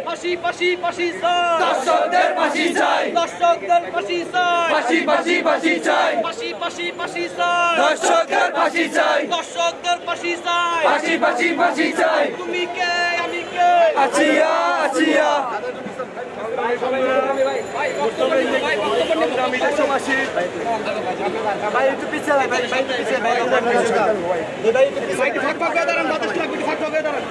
ফাঁসি ফাঁসি ফাঁসি চাই, দর্শকদের ফাঁসি চাই, দর্শকদের ফাঁসি চাই, ফাঁসি ফাঁসি ফাঁসি চাই, ফাঁসি ফাঁসি ফাঁসি চাই, দর্শকদের ফাঁসি চাই, দর্শকদের ফাঁসি চাই, ফাঁসি ফাঁসি ফাঁসি চাই। তুমি কে আমি কে, আসিয়া আসিয়া। ভাই একটু পিছিয়ে ভাই, ভাই একটু পিছিয়ে ভাই, ভাই একটু পিছিয়ে ফাঁক ফাঁক করে দাঁড়ান, বাতাস লাগবে, ফাঁক ফাঁক করে দাঁড়ান।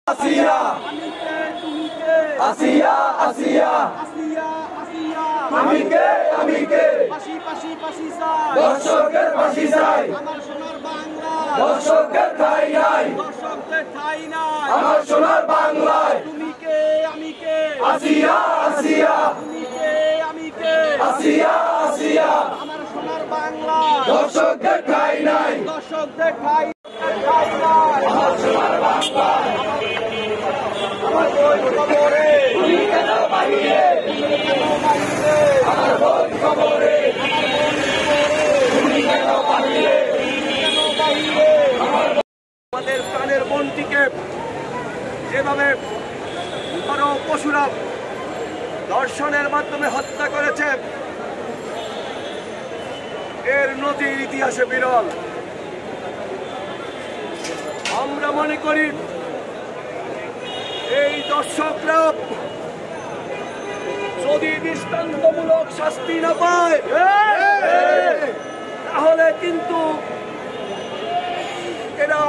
আসিয়া আসিয়া আসিয়া, আমি কে আমি কে, ফাঁসি ফাঁসি ফাঁসি চাই, দর্শকের ফাঁসি চাই, আমার সোনার বাংলা, দর্শকের ঠাঁই নাই, দর্শকদের ঠাঁই নাই, আমার সোনার বাংলায়। তুমি কে আমি কে, আসিয়া আসিয়া, তুমি কে আমি কে, আসিয়া আসিয়া, আমার সোনার বাংলা, দর্শকদের ঠাঁই নাই, দর্শকদের ঠাঁই নাই, আমার সোনার বাংলা। আমার বই খবরে তুমি কেন বাহিরে, তুমি কেন বাহিরে, আমার বই খবরে তুমি কেন বাহিরে, তুমি কেন বাহিরে। আমাদের প্রাণের বোনটিকে যেভাবে বড় পশুরা ধর্ষণের মাধ্যমে হত্যা করেছে, এর নজির ইতিহাসে বিরল। আমরা মনে করি এই দর্শকরা যদি দৃষ্টান্তমূলক শাস্তি না পায়, তাহলে কিন্তু এরা